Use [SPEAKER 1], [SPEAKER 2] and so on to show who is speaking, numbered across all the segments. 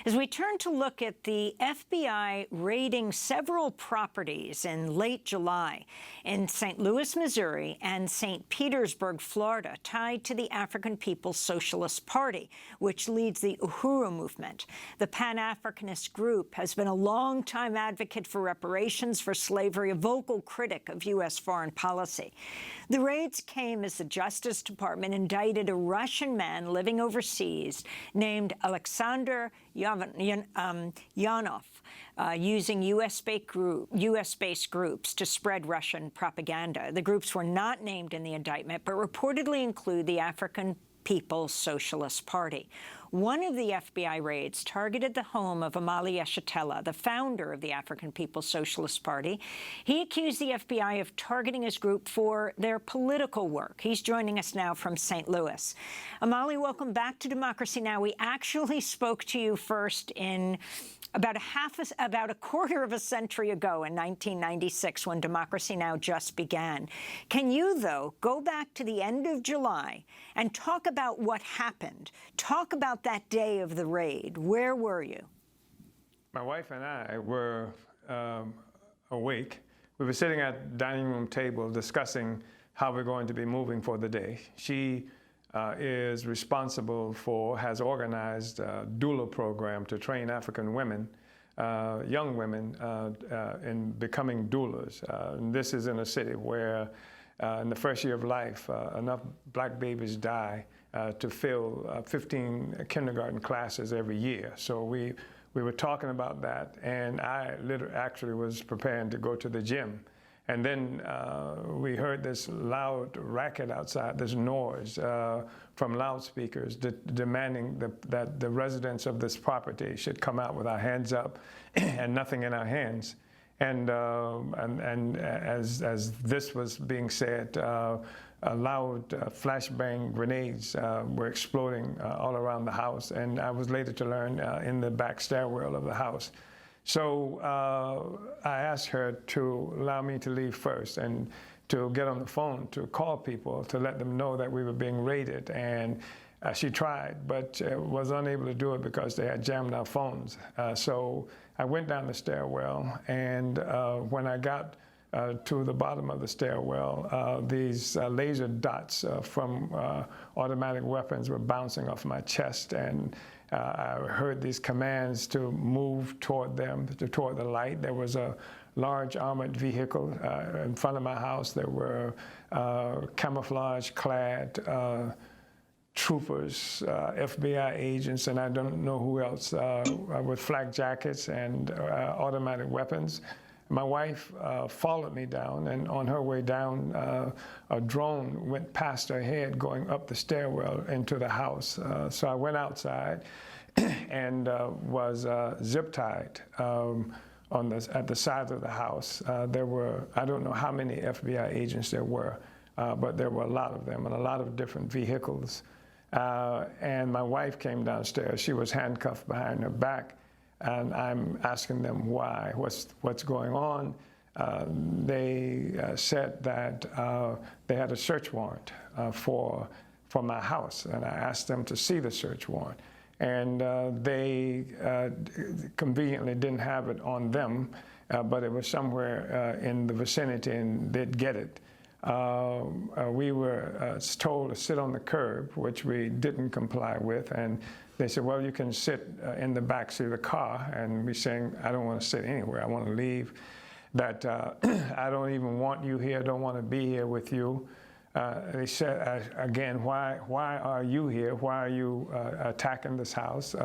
[SPEAKER 1] As we turn to look at the FBI raiding several properties in late July in St. Louis, Missouri and St. Petersburg, Florida, tied to the African People's Socialist Party, which leads the Uhuru movement. The pan-Africanist group has been a longtime advocate for reparations for slavery, a vocal critic of U.S. foreign policy. The raids came as the Justice Department indicted a Russian man living overseas named Alexander Yanov, using U.S.-based groups to spread Russian propaganda. The groups were not named in the indictment, but reportedly include the African People's Socialist Party. One of the FBI raids targeted the home of Omali Yeshitela, the founder of the African People's Socialist Party. He accused the FBI of targeting his group for their political work. He's joining us now from St. Louis. Omali, welcome back to Democracy Now! We actually spoke to you first in about a quarter of a century ago in 1996 when Democracy Now! Just began. Can you, though, go back to the end of July and talk about what happened? Talk about that day of the raid. Where were you?
[SPEAKER 2] My wife and I were awake. We were sitting at the dining room table discussing how we're going to be moving for the day. She is responsible for, has organized a doula program to train African women, young women, in becoming doulas. And this is in a city where in the first year of life, enough black babies die to fill 15 kindergarten classes every year. So we were talking about that, and I actually was preparing to go to the gym. And then we heard this loud racket outside, this noise from loudspeakers demanding that the residents of this property should come out with our hands up and nothing in our hands. And as this was being said, loud flashbang grenades were exploding all around the house. And I was later to learn in the back stairwell of the house. So I asked her to allow me to leave first and to get on the phone to call people to let them know that we were being raided. And she tried, but was unable to do it because they had jammed our phones. So I went down the stairwell, and when I got to the bottom of the stairwell, these laser dots from automatic weapons were bouncing off my chest, and I heard these commands to move toward them, toward the light. There was a large armored vehicle in front of my house. There were camouflage-clad troopers, FBI agents, and I don't know who else, with flak jackets and automatic weapons. My wife followed me down, and on her way down, a drone went past her head going up the stairwell into the house. So I went outside and was zip-tied at the sides of the house. There were, I don't know how many FBI agents there were, but there were a lot of them and a lot of different vehicles. And my wife came downstairs. She was handcuffed behind her back. And I'm asking them why, what's going on. They said that they had a search warrant for my house, and I asked them to see the search warrant. And they conveniently didn't have it on them, but it was somewhere in the vicinity, and they'd get it. We were told to sit on the curb, which we didn't comply with, and they said, well, you can sit in the backseat of the car, and we're saying, I don't want to sit anywhere, I want to leave, that I don't even want you here, don't want to be here with you. They said, again, why are you here? Why are you attacking this house?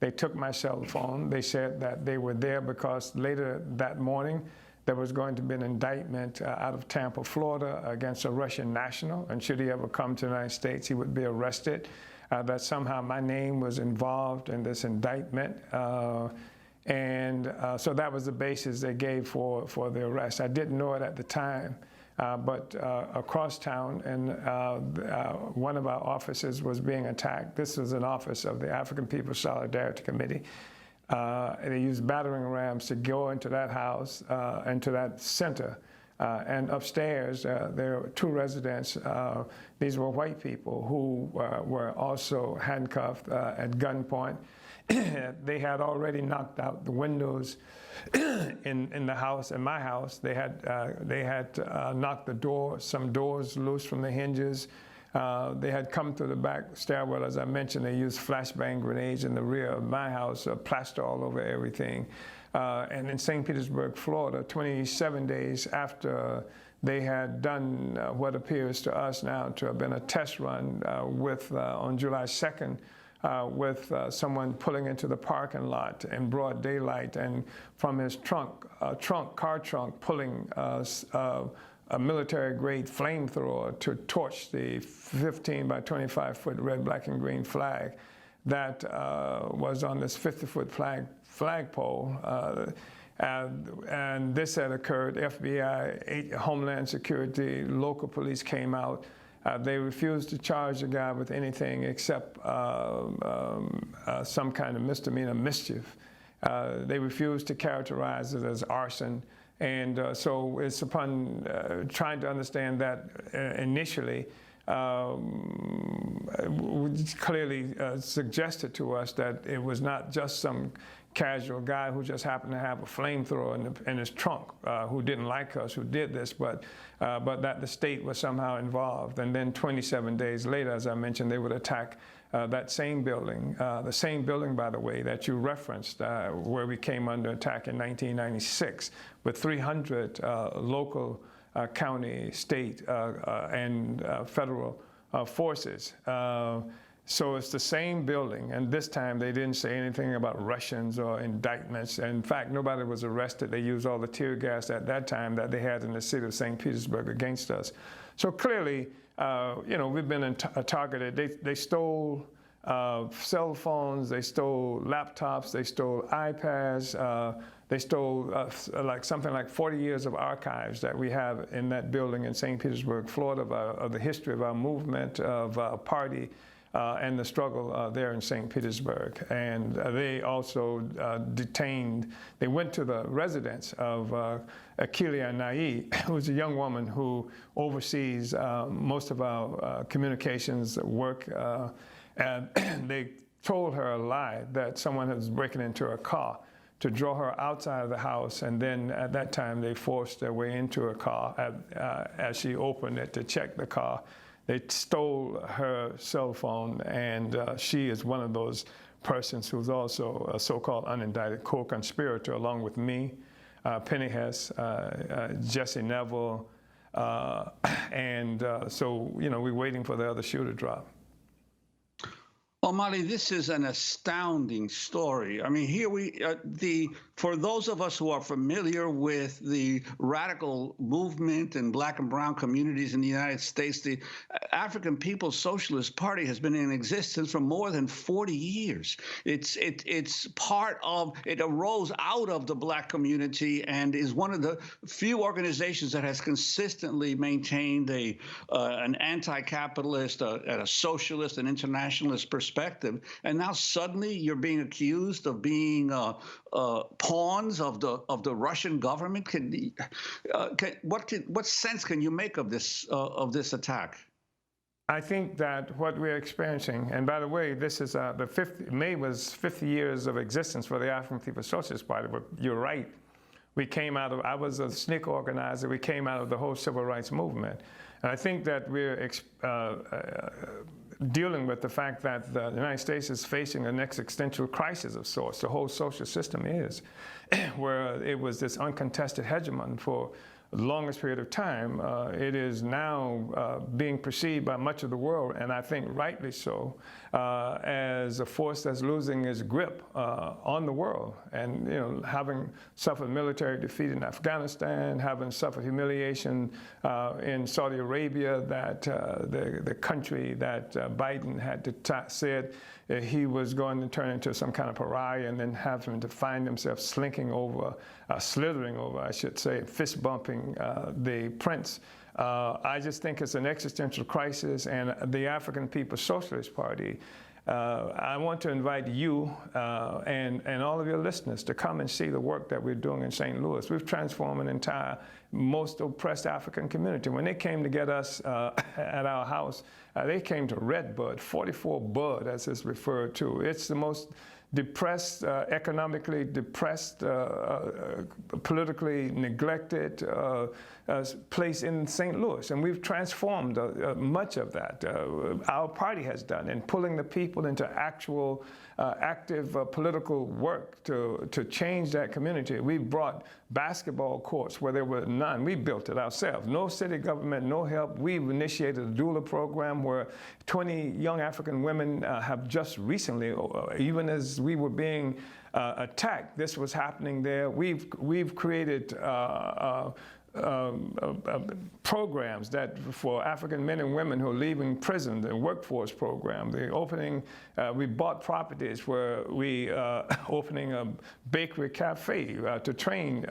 [SPEAKER 2] They took my cell phone. They said that they were there because later that morning, there was going to be an indictment out of Tampa, Florida, against a Russian national, and should he ever come to the United States, he would be arrested. That somehow my name was involved in this indictment. So that was the basis they gave for the arrest. I didn't know it at the time, but across town, and one of our offices was being attacked. This was an office of the African People's Solidarity Committee. They used battering rams to go into that house, into that center. And upstairs, there were two residents. These were white people who were also handcuffed at gunpoint they had already knocked out the windows in the house, in my house. They had knocked some doors loose from the hinges. They had come to the back stairwell, as I mentioned. They used flashbang grenades in the rear of my house, plaster all over everything. And in St. Petersburg, Florida, 27 days after they had done what appears to us now to have been a test run on July 2nd, with someone pulling into the parking lot in broad daylight, and from his car trunk, pulling a military-grade flamethrower to torch the 15 by 25-foot red, black, and green flag that was on this 50-foot flagpole. And this had occurred. FBI, Homeland Security, local police came out. They refused to charge the guy with anything except some kind of misdemeanor mischief. They refused to characterize it as arson. And so it's upon trying to understand that initially, clearly suggested to us that it was not just some casual guy who just happened to have a flamethrower in his trunk, who didn't like us, who did this, but that the state was somehow involved. And then 27 days later, as I mentioned, they would attack that same building, the same building, by the way, that you referenced, where we came under attack in 1996 with 300 local, county, state, and federal forces. So it's the same building, and this time they didn't say anything about Russians or indictments. In fact, nobody was arrested. They used all the tear gas at that time that they had in the city of St. Petersburg against us. So clearly, we've been targeted. They stole cell phones, they stole laptops, they stole iPads, they stole something like 40 years of archives that we have in that building in St. Petersburg, Florida, of the history of our movement, of our party, and the struggle there in St. Petersburg. And they also they went to the residence of Akilia Nai, who's a young woman who oversees most of our communications work. And they told her a lie that someone was breaking into her car to draw her outside of the house, and then at that time they forced their way into her car as she opened it to check the car. They stole her cell phone, and she is one of those persons who's also a so-called unindicted co-conspirator along with me, Penny Hess, Jesse Neville, and so we're waiting for the other shoe to drop.
[SPEAKER 3] Omali, this is an astounding story. I mean, here for those of us who are familiar with the radical movement in Black and brown communities in the United States, the African People's Socialist Party has been in existence for more than 40 years. It's part of, it arose out of the Black community and is one of the few organizations that has consistently maintained an anti-capitalist, a socialist, an internationalist perspective. And now suddenly you're being accused of being pawns of the Russian government. What sense can you make of this attack?
[SPEAKER 2] I think that what we're experiencing, and by the way, this is May was 50 years of existence for the African People's Socialist Party. But you're right. I was a SNCC organizer. We came out of the whole civil rights movement. And I think that we're dealing with the fact that the United States is facing an existential crisis of sorts. The whole social system is, where it was this uncontested hegemon for the longest period of time. It is now being perceived by much of the world, and I think rightly so, as a force that's losing its grip on the world. And having suffered military defeat in Afghanistan, having suffered humiliation in Saudi Arabia, that the country that Biden had said he was going to turn into some kind of pariah, and then have him to find himself slithering over, I should say, fist bumping the prince. I just think it's an existential crisis, and the African People's Socialist Party, I want to invite you and all of your listeners to come and see the work that we're doing in St. Louis. We've transformed an entire, most oppressed African community. When they came to get us at our house, they came to Red Bud, 44 Bud, as it's referred to. It's the most depressed, economically depressed, politically neglected place in St. Louis. And we've transformed much of that. Our party has done, in pulling the people into actual active political work to change that community. We brought basketball courts where there were none. We built it ourselves. No city government, no help. We've initiated a doula program where 20 young African women have just recently, even as we were being attacked, this was happening there. We've created programs that for African men and women who are leaving prison, the workforce program, the opening, we bought properties where we opening a bakery cafe to train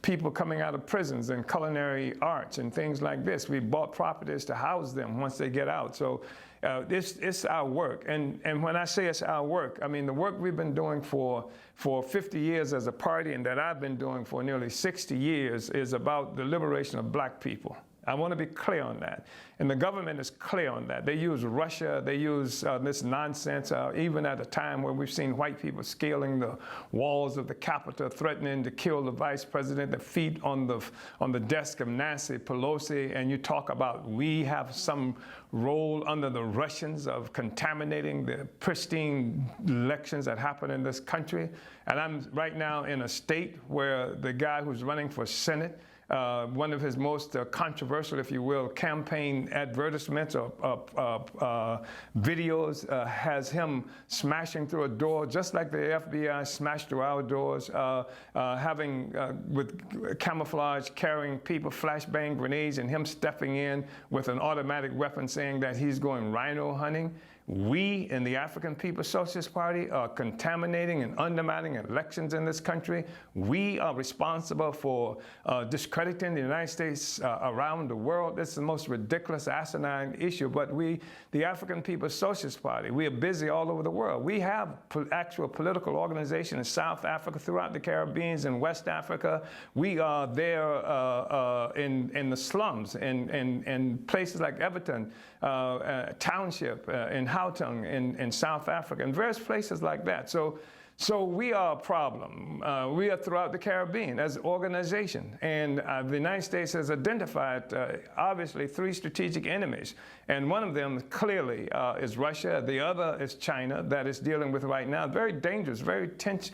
[SPEAKER 2] people coming out of prisons in culinary arts and things like this. We bought properties to house them once they get out. So it's our work. And when I say it's our work, I mean the work we've been doing for 50 years as a party and that I've been doing for nearly 60 years is about the liberation of black people. I want to be clear on that. And the government is clear on that. They use Russia, they use this nonsense, even at a time where we've seen white people scaling the walls of the Capitol, threatening to kill the vice president, the feet on the desk of Nancy Pelosi, and you talk about we have some role under the Russians of contaminating the pristine elections that happen in this country. And I'm right now in a state where the guy who's running for Senate, one of his most controversial, if you will, campaign advertisements or videos has him smashing through a door, just like the FBI smashed through our doors, with camouflage, carrying people flashbang grenades, and him stepping in with an automatic weapon saying that he's going rhino hunting. We in the African People's Socialist Party are contaminating and undermining elections in this country. We are responsible for discrediting the United States around the world. It's the most ridiculous, asinine issue. But we, the African People's Socialist Party, we are busy all over the world. We have actual political organization in South Africa, throughout the Caribbean, and West Africa. We are there in the slums, in places like Everton Township, in Gauteng in South Africa, and various places like that. So we are a problem. We are throughout the Caribbean as an organization. And the United States has identified, obviously, 3 strategic enemies. And one of them clearly is Russia. The other is China, that is dealing with right now. Very dangerous, very tense,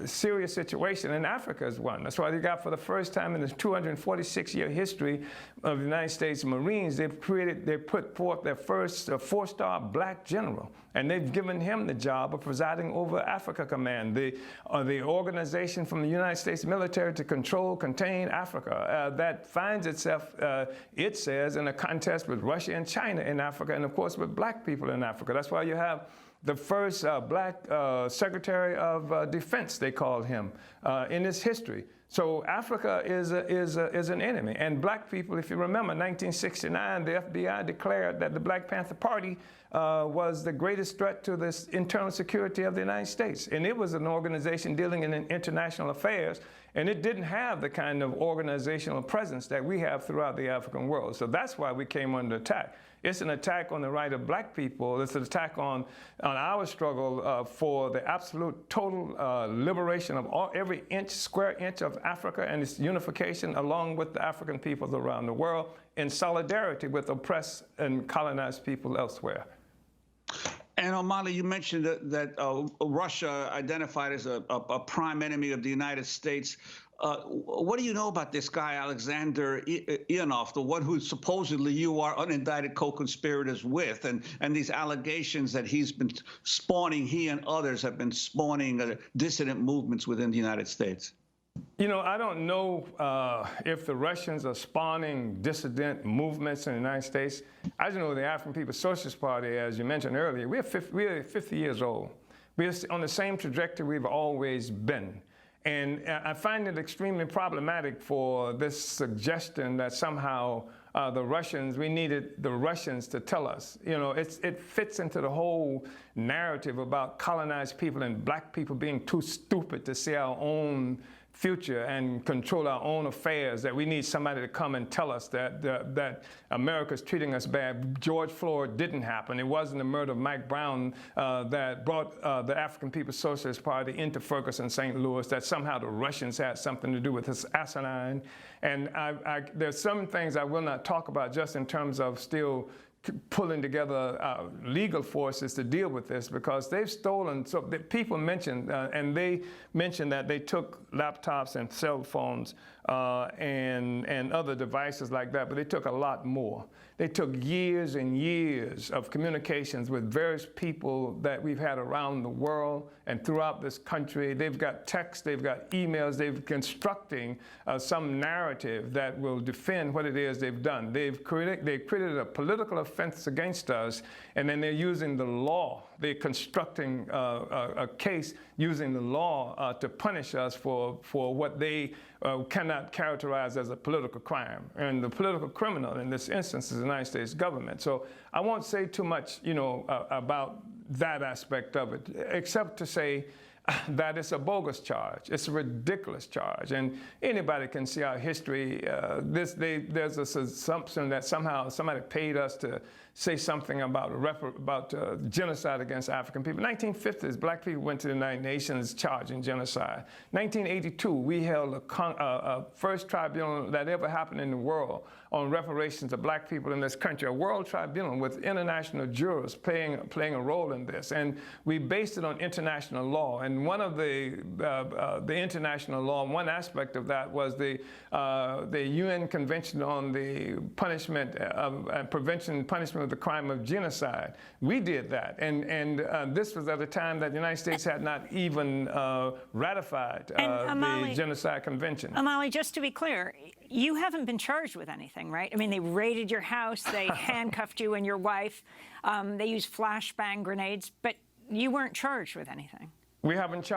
[SPEAKER 2] serious situation. And Africa is one. That's why they got, for the first time in the 246-year history of the United States Marines, they put forth their first 4-star black general. And they've given him the job of presiding over Africa Command, the organization from the United States military to contain Africa that finds itself, it says, in a contest with Russia and China in Africa, and of course with black people in Africa. That's why you have the first black Secretary of Defense, they called him, in its history. So Africa is an enemy. And black people, if you remember, 1969, the FBI declared that the Black Panther Party was the greatest threat to the internal security of the United States. And it was an organization dealing in international affairs, and it didn't have the kind of organizational presence that we have throughout the African world. So that's why we came under attack. It's an attack on the right of black people. It's an attack on our struggle for the absolute total liberation of every square inch of Africa and its unification, along with the African peoples around the world, in solidarity with oppressed and colonized people elsewhere.
[SPEAKER 3] And Omali, you mentioned that Russia identified as a prime enemy of the United States. What do you know about this guy, Alexander Ionov, the one who supposedly you are unindicted co-conspirators with, and these allegations that he's been spawning, he and others have been spawning dissident movements within the United States?
[SPEAKER 2] You know, I don't know if the Russians are spawning dissident movements in the United States. I just know the African People's Socialist Party, as you mentioned earlier, we're 50 years old. We're on the same trajectory we've always been. And I find it extremely problematic for this suggestion that somehow we needed the Russians to tell us. You know, it fits into the whole narrative about colonized people and black people being too stupid to see our own future and control our own affairs, that we need somebody to come and tell us that America's treating us bad. George Floyd didn't happen. It wasn't the murder of Mike Brown that brought the African People's Socialist Party into Ferguson, St. Louis, that somehow the Russians had something to do with this asinine. And there's some things I will not talk about just in terms of still pulling together legal forces to deal with this, because they've stolen. So people mentioned, and they mentioned that they took laptops and cell phones and other devices like that, but they took a lot more. They took years and years of communications with various people that we've had around the world and throughout this country. They've got texts, they've got emails, they've constructing some narrative that will defend what it is they've done. They've created a political offense against us, and then they're using the law. They're constructing a case using the law to punish us for what they cannot characterize as a political crime. And the political criminal in this instance is the United States government. So I won't say too much, about that aspect of it, except to say that it's a bogus charge. It's a ridiculous charge. And anybody can see our history. There's this assumption that somehow somebody paid us to say something about genocide against African people. 1950s, black people went to the United Nations charging genocide. 1982, we held a first tribunal that ever happened in the world on reparations of black people in this country, a world tribunal with international jurors playing a role in this. And we based it on international law. And one of the international law, one aspect of that was the UN Convention on the punishment and prevention and punishment of the crime of genocide. We did that. And this was at a time that the United States had not even ratified the Genocide Convention.
[SPEAKER 1] Omali, just to be clear, you haven't been charged with anything, right? I mean, they raided your house, they handcuffed you and your wife, they used flashbang grenades, but you weren't charged with anything.
[SPEAKER 2] We haven't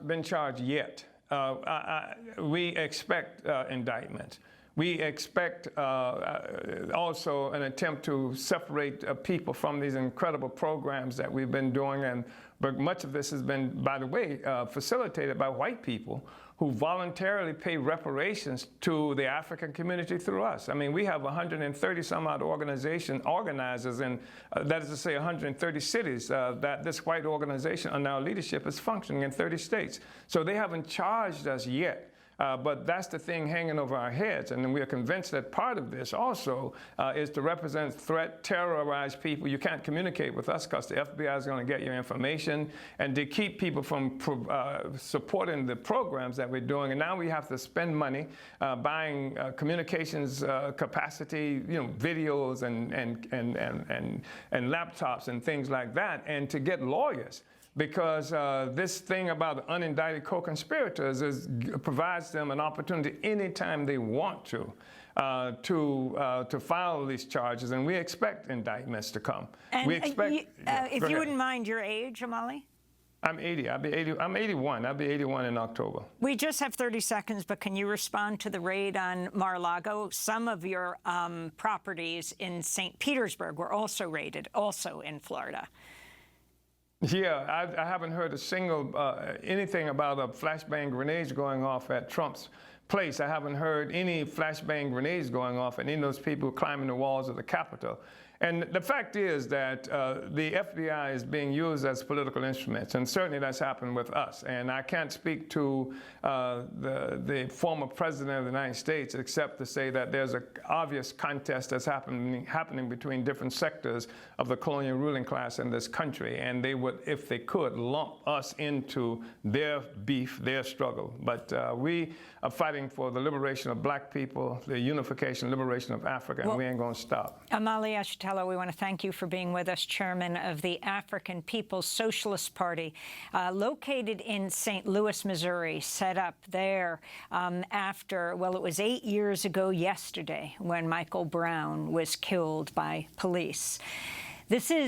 [SPEAKER 2] been charged yet. We expect indictments. We expect also an attempt to separate people from these incredible programs that we've been doing. But much of this has been, by the way, facilitated by white people who voluntarily pay reparations to the African community through us. I mean, we have 130 some odd organizers, and that is to say 130 cities that this white organization under our leadership is functioning in 30 states. So they haven't charged us yet. But that's the thing hanging over our heads. And we are convinced that part of this also is to represent threat, terrorize people. You can't communicate with us because the FBI is going to get your information, and to keep people from supporting the programs that we're doing. And now we have to spend money buying communications capacity, videos and laptops and things like that, and to get lawyers. Because this thing about unindicted co-conspirators provides them an opportunity anytime they want to file these charges, and we expect indictments to come.
[SPEAKER 1] And
[SPEAKER 2] we expect.
[SPEAKER 1] if you wouldn't mind your age, Omali?
[SPEAKER 2] I'm 80. I'm 81. I'll be 81 in October.
[SPEAKER 1] We just have 30 seconds, but can you respond to the raid on Mar-a-Lago? Some of your properties in St. Petersburg were also raided, also in Florida.
[SPEAKER 2] Yeah, I haven't heard a single anything about a flashbang grenades going off at Trump's place. I haven't heard any flashbang grenades going off and any of those people climbing the walls of the Capitol. And the fact is that the FBI is being used as political instruments, and certainly that's happened with us. And I can't speak to the former president of the United States except to say that there's an obvious contest that's happening between different sectors of the colonial ruling class in this country, and they would, if they could, lump us into their beef, their struggle. But we are fighting for the liberation of black people, the unification, liberation of Africa, and we ain't going to stop.
[SPEAKER 1] Omali Yeshitela, we want to thank you for being with us, chairman of the African People's Socialist Party, located in St. Louis, Missouri, set up there after, well, it was 8 years ago yesterday when Michael Brown was killed by police. This is